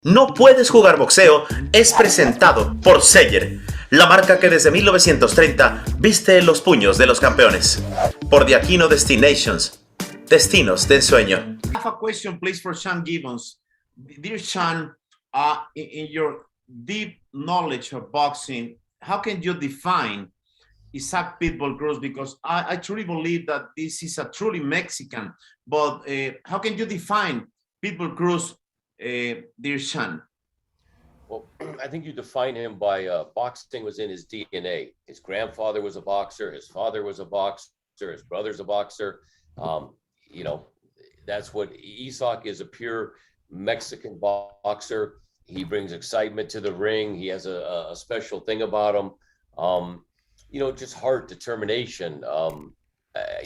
No puedes jugar boxeo es presentado por Sayer, la marca que desde 1930 viste los puños de los campeones. Por The Aquino Destinations, destinos de ensueño. I have a question, please, for Sean Gibbons. Dear Sean, in your deep knowledge of boxing, how can you define Isaac Pitbull Cruz? Because I truly believe that this is a truly Mexican, but how can you define Pitbull Cruz, dear Sean? Well, I think you define him by boxing was in his DNA. His grandfather was a boxer. His father was a boxer. His brother's a boxer. You know, that's what Isaac is, a pure Mexican boxer. He brings excitement to the ring. He has a special thing about him. You know, just heart, determination.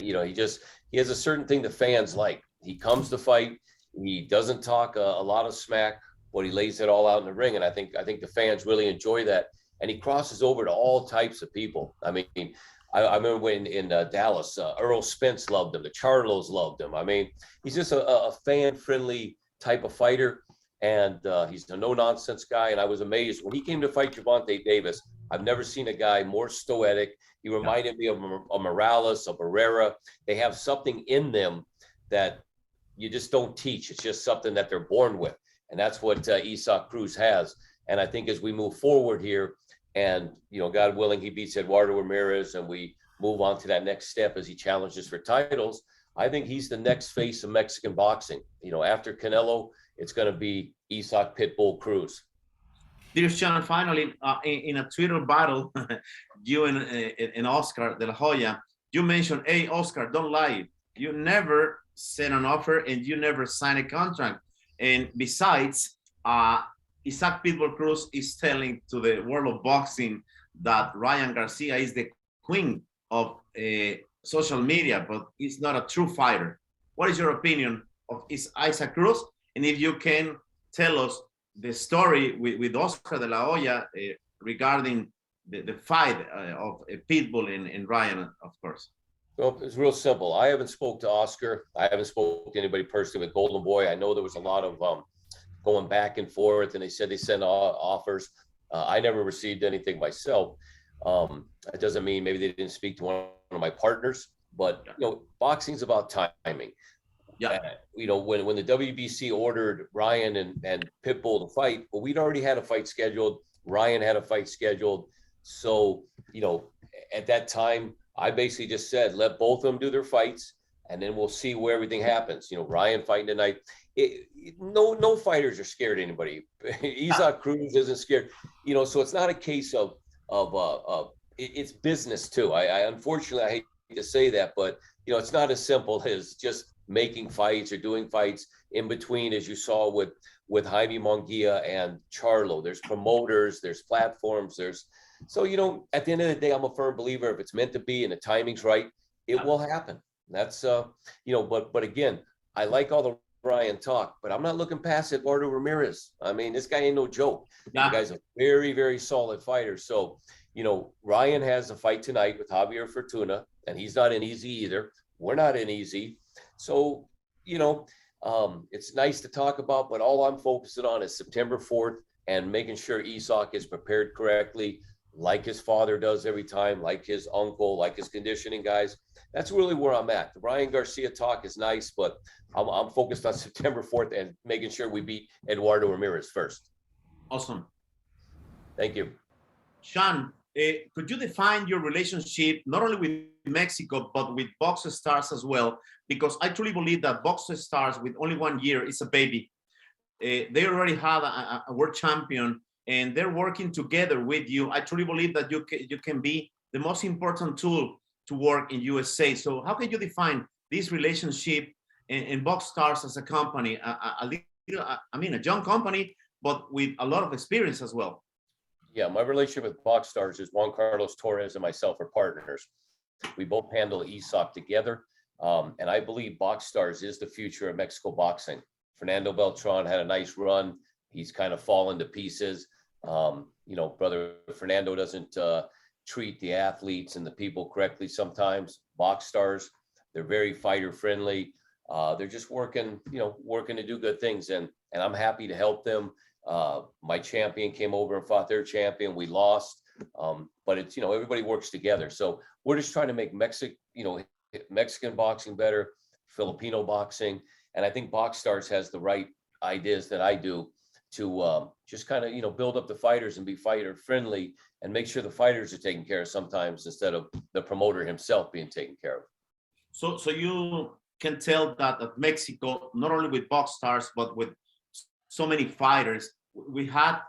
You know, he has a certain thing the fans like. He comes to fight. He doesn't talk a lot of smack, but he lays it all out in the ring. And I think the fans really enjoy that. And he crosses over to all types of people. I mean, I remember when in Dallas, Earl Spence loved him. The Charlos loved him. I mean, he's just a fan-friendly type of fighter. And he's a no-nonsense guy. And I was amazed when he came to fight Gervonta Davis. I've never seen a guy more stoic. He reminded me of a Morales, a Barrera. They have something in them that you just don't teach. It's just something that they're born with. And that's what Isaac Cruz has. And I think as we move forward here and, you know, God willing, he beats Eduardo Ramirez and we move on to that next step as he challenges for titles, I think he's the next face of Mexican boxing. You know, after Canelo, it's going to be Isaac Pitbull Cruz. Dear Sean, finally, in a Twitter battle, you and Oscar de la Hoya, you mentioned, hey, Oscar, don't lie. You never sent an offer and you never signed a contract. And besides, Isaac Pitbull Cruz is telling to the world of boxing that Ryan Garcia is the queen of social media, but he's not a true fighter. What is your opinion of Isaac Cruz? And if you can tell us the story with Oscar de la Hoya regarding the fight of Pitbull and Ryan, of course. Well, it's real simple. I haven't spoke to Oscar. I haven't spoke to anybody personally with Golden Boy. I know there was a lot of going back and forth, and they said they sent offers. I never received anything myself. It doesn't mean maybe they didn't speak to one of my partners, but you know, boxing's about timing. Yeah. You know, when the WBC ordered Ryan and Pitbull to fight, well, we'd already had a fight scheduled. Ryan had a fight scheduled. So, you know, at that time, I basically just said, let both of them do their fights, and then we'll see where everything happens. You know, Ryan fighting tonight. No fighters are scared of anybody. Isaac Cruz isn't scared. You know, so it's not a case of it's business too. I unfortunately, I hate to say that, but you know, it's not as simple as just making fights or doing fights in between, as you saw with Jaime Munguia and Charlo. There's promoters, there's platforms, so, you know, at the end of the day, I'm a firm believer if it's meant to be and the timing's right, it will happen. That's, you know, but again, I like all the Ryan talk, but I'm not looking past Eduardo Ramirez. I mean, this guy ain't no joke. The guy's a very, very solid fighter. So, you know, Ryan has a fight tonight with Javier Fortuna, and he's not in easy either. We're not in easy. So, you know, it's nice to talk about, but all I'm focusing on is September 4th and making sure Isaac is prepared correctly, like his father does every time, like his uncle, like his conditioning guys. That's really where I'm at. The Ryan Garcia talk is nice, but I'm focused on September 4th and making sure we beat Eduardo Ramirez first. Awesome. Thank you. Sean, could you define your relationship not only with Mexico, but with Box Stars as well? Because I truly believe that Box Stars with only 1 year is a baby. They already have a world champion, and they're working together with you. I truly believe that you can be the most important tool to work in USA. So how can you define this relationship in Box Stars as a company, a young company, but with a lot of experience as well? Yeah, my relationship with Box Stars is Juan Carlos Torres and myself are partners. We both handle ESOP together. And I believe Box Stars is the future of Mexico boxing. Fernando Beltran had a nice run. He's kind of fallen to pieces. You know, brother Fernando doesn't treat the athletes and the people correctly sometimes. Box Stars, they're very fighter friendly. They're just working to do good things. And I'm happy to help them My champion came over and fought their champion. We lost, but it's, everybody works together. So we're just trying to make Mexican boxing better, Filipino boxing. And I think BoxStars has the right ideas that I do to just kind of, build up the fighters and be fighter friendly and make sure the fighters are taken care of sometimes instead of the promoter himself being taken care of. So you can tell that at Mexico, not only with BoxStars, but with so many fighters, we had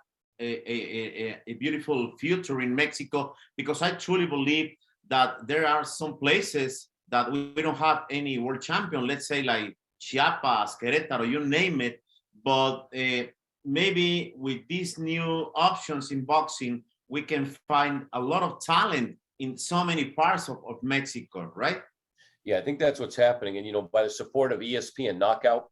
a beautiful future in Mexico, because I truly believe that there are some places that we don't have any world champion, let's say like Chiapas, Querétaro, you name it. But maybe with these new options in boxing, we can find a lot of talent in so many parts of Mexico, right? Yeah, I think that's what's happening. And, by the support of ESPN Knockout,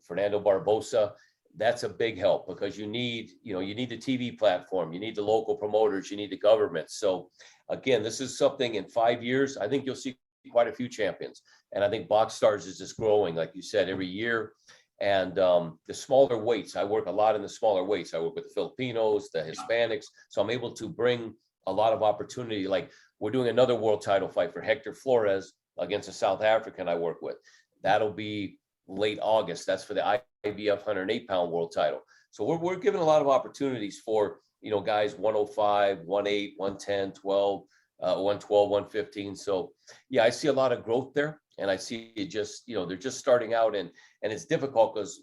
Fernando Barbosa, that's a big help, because you need the TV platform, you need the local promoters, you need the government. So again, this is something in 5 years, I think you'll see quite a few champions. And I think BoxStars is just growing, like you said, every year. And the smaller weights, I work a lot in the smaller weights. I work with the Filipinos, the Hispanics. So I'm able to bring a lot of opportunity. Like we're doing another world title fight for Hector Flores against a South African I work with. That'll be late August. That's for the IBF 108-pound world title. So we're giving a lot of opportunities for, guys 105, 18, 110, 12, 112, 115. So yeah, I see a lot of growth there. And I see it just, they're just starting out, and it's difficult because,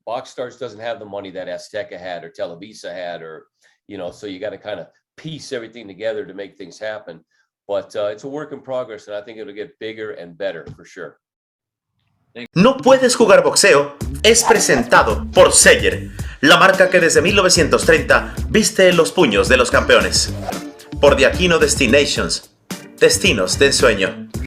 BoxStars doesn't have the money that Azteca had or Televisa had, or, so you got to kind of piece everything together to make things happen. But it's a work in progress, and I think it'll get bigger and better for sure. No Puedes Jugar Boxeo es presentado por Seyer, la marca que desde 1930 viste los puños de los campeones. Por The Aquino Destinations, destinos de ensueño.